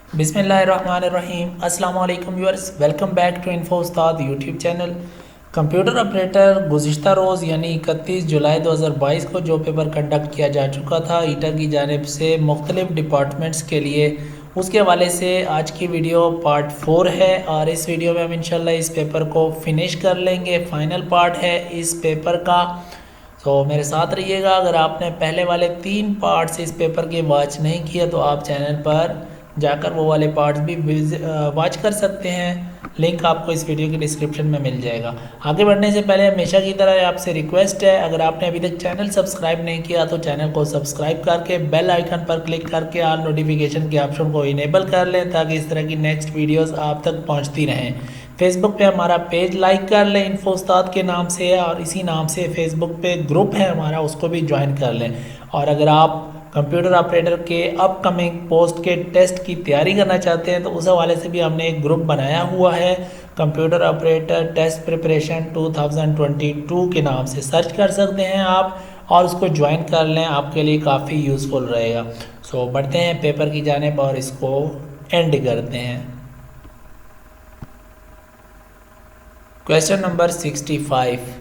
बिस्मिल्लाहिर्रहमानिर्रहीम। अस्सलाम वालेकुम viewers, welcome back to Info Ustad YouTube channel. Computer operator गुज़िश्ता रोज़ यानी 31 जुलाई 2022 को जो पेपर कंडक्ट किया जा चुका था ईटा की जानिब से मुख्तलिफ डिपार्टमेंट्स के लिए, उसके हवाले से आज की वीडियो पार्ट 4 है। और इस वीडियो में हम इंशाल्लाह इस पेपर को फिनिश कर लेंगे। फाइनल पार्ट है इस पेपर का, तो मेरे साथ रहिएगा। अगर आपने पहले वाले 3 पार्ट्स इस पेपर के वॉच नहीं किया तो आप चैनल पर जाकर वो वाले पार्ट्स भी वॉच कर सकते हैं। लिंक आपको इस वीडियो के डिस्क्रिप्शन में मिल जाएगा। आगे बढ़ने से पहले हमेशा की तरह आपसे रिक्वेस्ट है, अगर आपने अभी तक चैनल सब्सक्राइब नहीं किया तो चैनल को सब्सक्राइब करके बेल आइकन पर क्लिक करके ऑल नोटिफिकेशन के ऑप्शन को इनेबल कर लें, ताकि इस तरह की नेक्स्ट वीडियोस आप तक पहुंचती रहें। फेसबुक पे हमारा पेज लाइक कर लें, इन्फो उस्ताद के नाम से, और इसी नाम से फेसबुक पे ग्रुप है हमारा, उसको भी ज्वाइन कर लें। और अगर आप कंप्यूटर ऑपरेटर के अपकमिंग पोस्ट के टेस्ट की तैयारी करना चाहते हैं तो उस हवाले से भी हमने एक ग्रुप बनाया हुआ है, कंप्यूटर ऑपरेटर टेस्ट प्रिपरेशन 2022 के नाम से सर्च कर सकते हैं आप, और उसको ज्वाइन कर लें, आपके लिए काफ़ी यूज़फुल रहेगा। सो बढ़ते हैं पेपर की जानिब और इसको एंड करते हैं। Question number 65।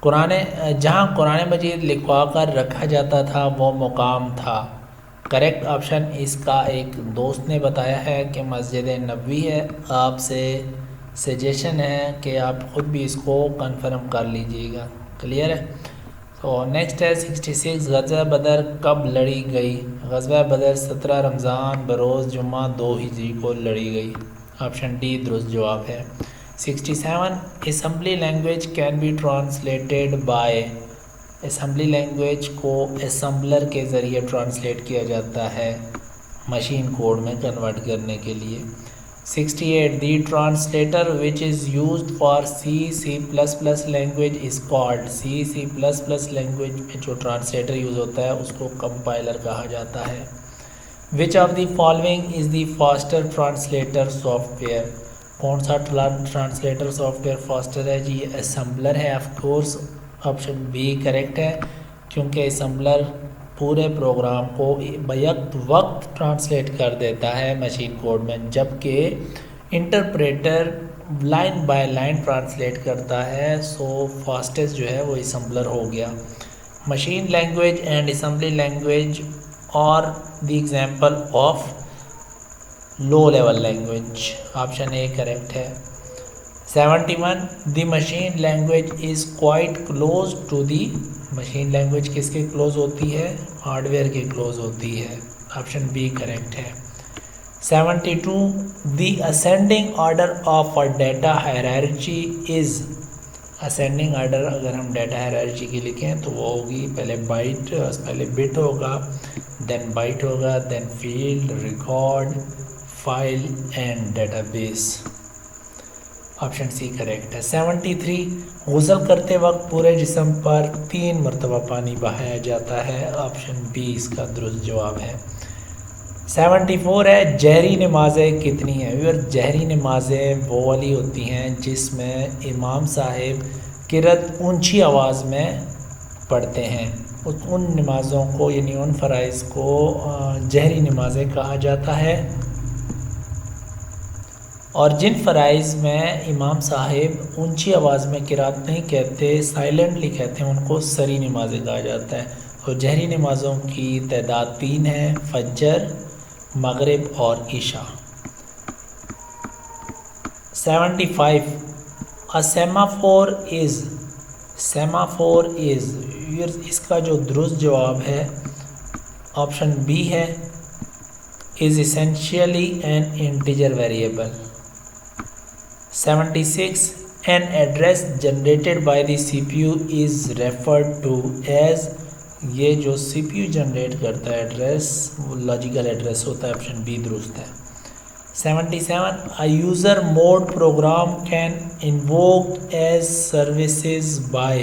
कुरान जहाँ कुरान मजीद लिखवा कर रखा जाता था वो मुकाम था। करेक्ट ऑप्शन इसका एक दोस्त ने बताया है कि मस्जिद नबवी है। आपसे सजेशन है कि आप ख़ुद भी इसको कंफर्म कर लीजिएगा। क्लियर है। तो नेक्स्ट है 66। ग़ज़वा बदर कब लड़ी गई? ग़ज़वा बदर 17 रमज़ान बरोज़ जुम्मा 2 हिजरी को लड़ी गई। ऑप्शन डी दुरुस्त जवाब है। 67। Assembly language can be translated bye. Assembly language को असम्बलर के ज़रिए ट्रांसलेट किया जाता है मशीन कोड में कन्वर्ट करने के लिए। 68। The translator which is used for C++ language is called. C++ language में जो ट्रांसलेटर यूज़ होता है उसको कंपाइलर कहा जाता है। Which of the following is the faster translator software? कौन सा ट्रांसलेटर सॉफ्टवेयर फास्टर है जी? असम्बलर है of course. Option B correct है, क्योंकि असम्बलर पूरे प्रोग्राम को बैक वक्त ट्रांसलेट कर देता है मशीन कोड में, जबकि interpreter line by line translate करता है। सो फास्टेस्ट जो है वो असम्बलर हो गया। Machine language and assembly language और the example of low level language. Option A correct है। 71। The machine language is quite close to the. Machine language किसके क्लोज होती है? हार्डवेयर के क्लोज होती है। ऑप्शन बी करेक्ट है। 72। The ascending order of a data hierarchy is. Ascending order अगर हम डेटा हायरार्ची की लिखें तो वो होगी पहले बिट होगा, देन बाइट होगा, then field, record, file and database. Option C correct है। 73। गुस्ल करते वक्त पूरे जिस्म पर 3 मरतबा पानी बहाया जाता है। ऑप्शन बी इसका दुरुस्त जवाब है। 74 है जहरी नमाज़ें कितनी हैं? और जहरी नमाज़ें वो वाली होती हैं जिसमें इमाम साहिब किरत ऊंची आवाज़ में पढ़ते हैं। उन नमाज़ों को यानी उन फ़राइज़ को जहरी नमाज़ें कहा जाता है, और जिन फ़राइज़ में इमाम साहिब ऊंची आवाज़ में किरात नहीं कहते, साइलेंटली कहते हैं, उनको सरी नमाज़ें कहा जाता है। तो जहरी नमाज़ों की तादाद 3 है, फजर, मगरिब और ईशा। 75। अ सेमाफोर इज़। सेमाफोर इज़, इसका जो दुरुस्त जवाब है ऑप्शन बी है, is essentially N integer variable. 76. An address generated by the CPU is referred to as। ये जो CPU जनरेट करता है एड्रेस वो लॉजिकल एड्रेस होता है। ऑप्शन बी दुरुस्त है। 77. A user mode program can invoke as services by।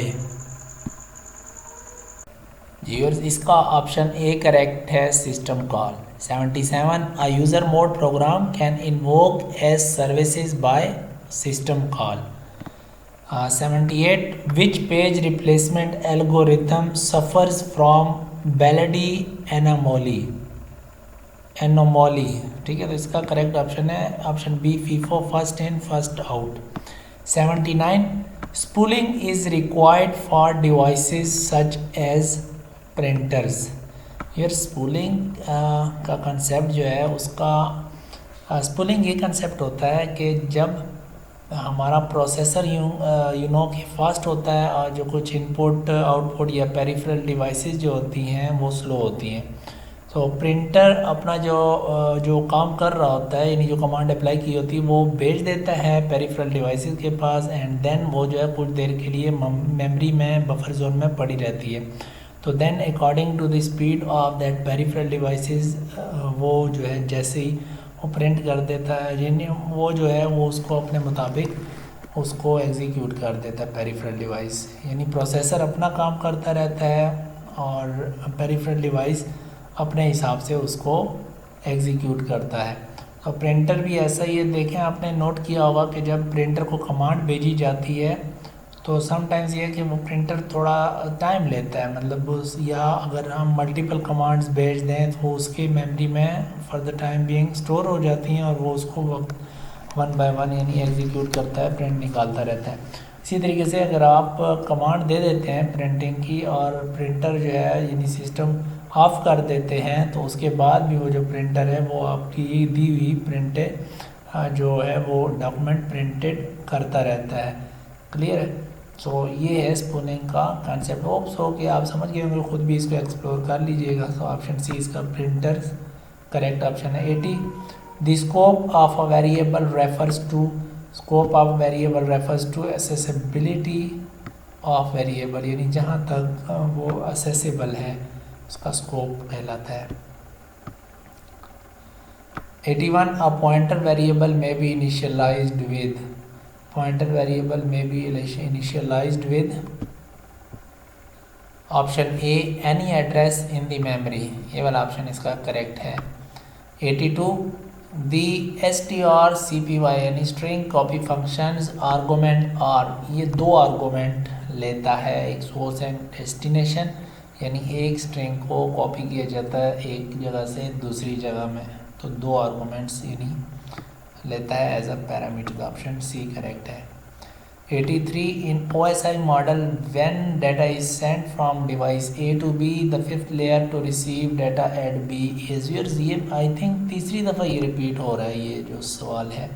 Users इसका ऑप्शन ए करेक्ट है, system call. 77। A user mode program can invoke as services by system call। 78. Which page replacement algorithm suffers from Baladi anomaly? Anomaly, ठीक है। तो इसका correct option है option B, FIFO, first in first out. 79 spooling is required for devices such as printers. यार spooling का concept जो है उसका स्पूलिंग ये कंसेप्ट होता है कि जब हमारा प्रोसेसर यू नो कि फास्ट होता है और जो कुछ इनपुट आउटपुट या पेरिफेरल डिवाइसेस जो होती हैं वो स्लो होती हैं। तो प्रिंटर अपना जो काम कर रहा होता है, यानी जो कमांड अप्लाई की होती है वो भेज देता है पेरिफेरल डिवाइसेस के पास, एंड देन वो जो है कुछ देर के लिए मेमोरी में बफर जोन में पड़ी रहती है। तो then according to the speed of that peripheral devices वो जो है जैसे ही वो प्रिंट कर देता है, यानी वो जो है वो उसको अपने मुताबिक उसको एग्जीक्यूट कर देता है पेरिफेरल डिवाइस। यानी प्रोसेसर अपना काम करता रहता है और पेरिफेरल डिवाइस अपने हिसाब से उसको एग्जीक्यूट करता है। तो प्रिंटर भी ऐसा ही है। देखें, आपने नोट किया होगा कि जब प्रिंटर को कमांड भेजी जाती है तो समटाइम्स ये है कि वो प्रिंटर थोड़ा टाइम लेता है, मतलब या अगर हम मल्टीपल कमांड्स भेज दें तो उसकी मेमोरी में for the time being store हो जाती हैं और वो उसको वन बाय वन यानी एग्जीक्यूट करता है, प्रिंट निकालता रहता है। इसी तरीके से अगर आप कमांड दे देते हैं प्रिंटिंग की और प्रिंटर जो है यानी सिस्टम ऑफ कर देते हैं तो उसके बाद भी वो जो प्रिंटर है वो आपकी दी हुई प्रिंटेड जो है वो डॉक्यूमेंट प्रिंटेड करता रहता है। क्लियर है? सो ये है स्पूलिंग का कंसेप्ट। होप्स हो कि आप समझ गए होंगे, खुद भी इसको एक्सप्लोर कर लीजिएगा। तो ऑप्शन सी इसका प्रिंटर करेक्ट ऑप्शन है। 80 the scope of a variable refers to, scope of variable refers to accessibility of variable, यानी जहाँ तक वो असेसेबल है उसका स्कोप कहलाता है। 81 अ पॉइंटर वेरिएबल में be initialized with, pointer variable में be initialized with option A any address in the memory, ये वाला ऑप्शन इसका करेक्ट है। 82 दी strcpy यानी string copy functions argument are, ये दो आर्गुमेंट लेता है, एक सोर्स एंड डेस्टिनेशन, यानी एक स्ट्रिंग को कॉपी किया जाता है एक जगह से दूसरी जगह में, तो दो आर्गुमेंट्स यानी लेता है as a parameter. Option C correct है। 83 in OSI model when data is sent from device A to B the fifth layer to receive data at B is yours। ये आई थिंक तीसरी दफ़ा ये repeat हो रहा है ये जो सवाल है,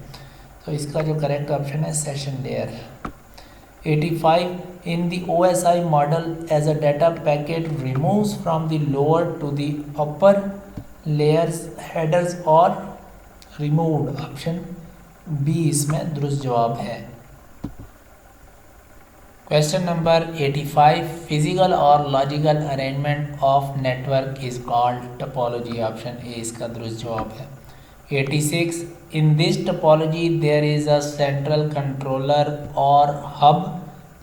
तो इसका जो करेक्ट ऑप्शन है session layer. 85 in the OSI model as a data packet removes from the lower to the upper layers headers or removed, option B इसमें दुरुस्त जवाब है। क्वेश्चन नंबर 85 फिजिकल और logical arrangement of network is called topology, option A इसका दुरुस्त जवाब है। 86 in this topology there is a central controller और हब,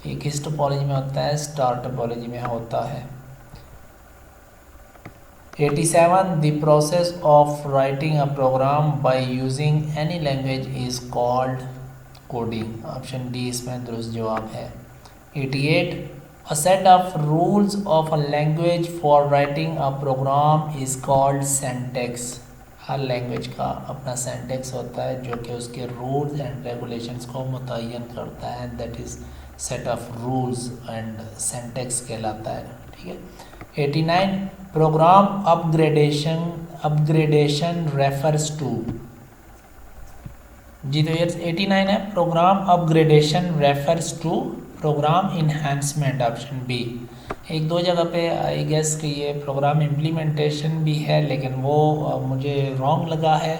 ये किस टोपोलॉजी में होता है? स्टार टोपोलॉजी में होता है। 87 the process of writing a program by using any language is called coding, option D इसमें दुरुस्त जवाब है। 88 a set of rules of a language for writing a program is called syntax, her language का अपना syntax होता है जो कि उसके रूल्स एंड रेगुलेशंस को मुतय्यन करता है, that is set of rules and syntax कहलाता है। ठीक है। 89 प्रोग्राम अपग्रेडेशन रेफर्स टू, जी तो यार 89 है program upgradation refers to program enhancement, option B. एक दो जगह पे आई गेस कि ये प्रोग्राम इम्प्लीमेंटेशन भी है लेकिन वो मुझे रॉन्ग लगा है,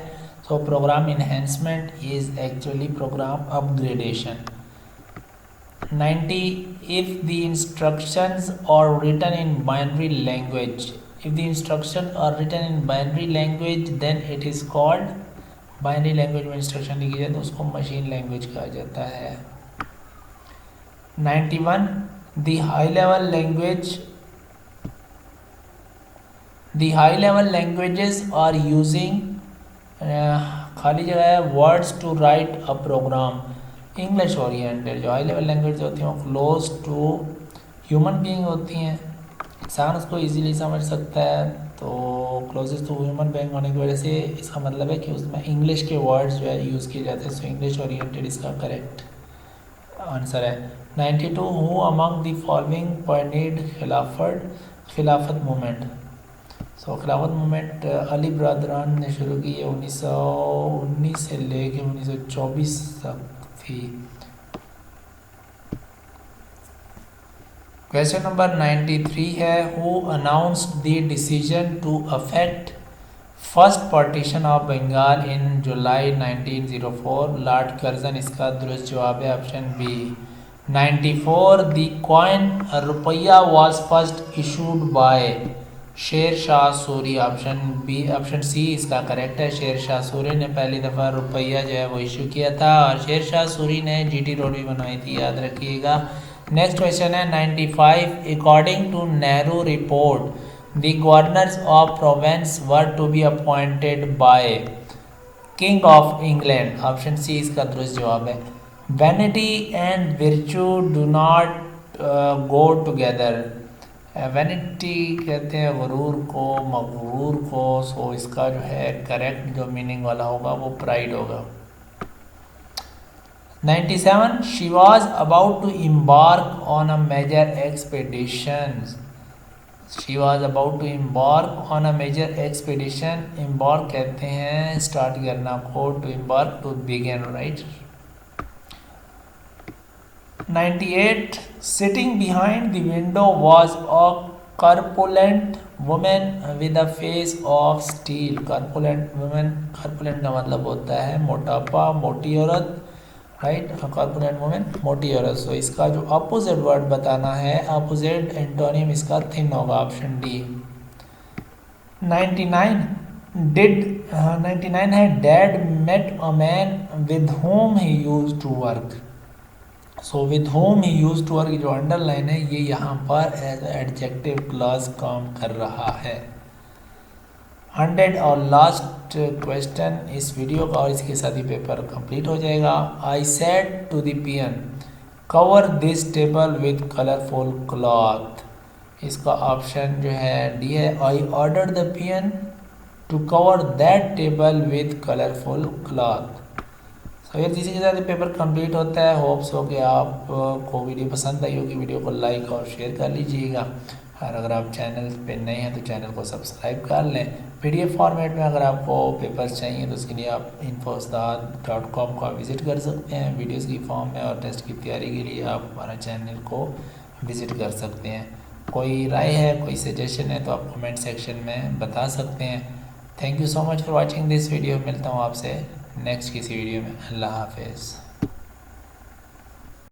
so program enhancement is actually program upgradation. 90 if the instructions are written in binary language, if the instruction are written in binary language then it is called, binary language में instruction लिखी जाए तो उसको machine language कहा जाता है। 91 the high level languages are using खाली जगह है words to write a program, English oriented. जो हाई लेवल लैंग्वेज होती हैं वो क्लोज टू ह्यूमन बीइंग होती हैं, इंसान उसको इजीली समझ सकता है, तो क्लोजेस्ट टू ह्यूमन बीइंग होने की वजह से इसका मतलब है कि उसमें इंग्लिश के वर्ड्स जो है यूज़ किए जाते हैं, सो इंग्लिश ओरिएंटेड इसका करेक्ट आंसर है। 92 who among the following pointed खिलाफत मूवमेंट। सो खिलाफत मूवमेंट अली ब्रदरान ने शुरू की है 1919 से लेके 1924 तक थी। क्वेश्चन नंबर 93 है who announced the decision to affect first partition of Bengal in July 1904। Lord Curzon इसका दुरुस्त जवाब है option B. 94 the coin rupaya was first issued by Sher Shah Suri. Option B option C इसका करेक्ट है। शेर शाह सूरी ने पहली दफ़ा रुपया जो है वो इशू किया था और शेर शाह सूरी ने जीटी रोड भी बनवाई थी, याद रखिएगा। नेक्स्ट क्वेश्चन है 95 according to Nehru report the governors of province were to be appointed by king of England. Option C इसका दुरुस्त जवाब है। Vanity and virtue do not go together. Vanity कहते हैं गुरूर को, मगरूर को, सो इसका जो है करेक्ट जो मीनिंग वाला होगा वो प्राइड होगा। 97 she was about to embark on a major expedition. She was about to embark on a major expedition. embark कहते हैं स्टार्ट करना को, to embark to begin, right? 98 sitting behind the window was a corpulent woman with a face of steel. corpulent woman, corpulent का मतलब होता है मोटापा, मोटी औरत, राइट। कॉर्पुलेंट वुमेन, मोटी औरत। सो इसका जो अपोजिट वर्ड बताना है, अपोजिट एंटोनिम इसका थिन होगा, ऑप्शन डी। 99 है dad met a man with home he use to work. So with home he use to work जो अंडरलाइन है ये यहाँ पर एज एडजेक्टिव क्लॉज काम कर रहा है। 100 और लास्ट क्वेश्चन इस वीडियो का और इसके साथ ही पेपर कंप्लीट हो जाएगा। I said to the peon cover this table with colourful cloth. इसका ऑप्शन जो है डी है। I order the peon to cover that table with colourful cloth. So ये इसी के साथ पेपर कंप्लीट होता है। होप्स हो कि आपको वीडियो पसंद आई होगी। वीडियो को लाइक और शेयर कर लीजिएगा और अगर आप चैनल पे नए हैं तो चैनल को सब्सक्राइब कर लें। पीडीएफ फॉर्मेट में अगर आपको पेपर्स चाहिए तो उसके लिए आप info.com को विज़िट कर सकते हैं वीडियोस की फॉर्म में, और टेस्ट की तैयारी के लिए आप हमारा चैनल को विज़िट कर सकते हैं। कोई राय है, कोई सजेशन है तो आप कमेंट सेक्शन में बता सकते हैं। Thank you so much for watching this video. मिलता हूँ आपसे नेक्स्ट किसी वीडियो में। अल्लाह हाफिज़।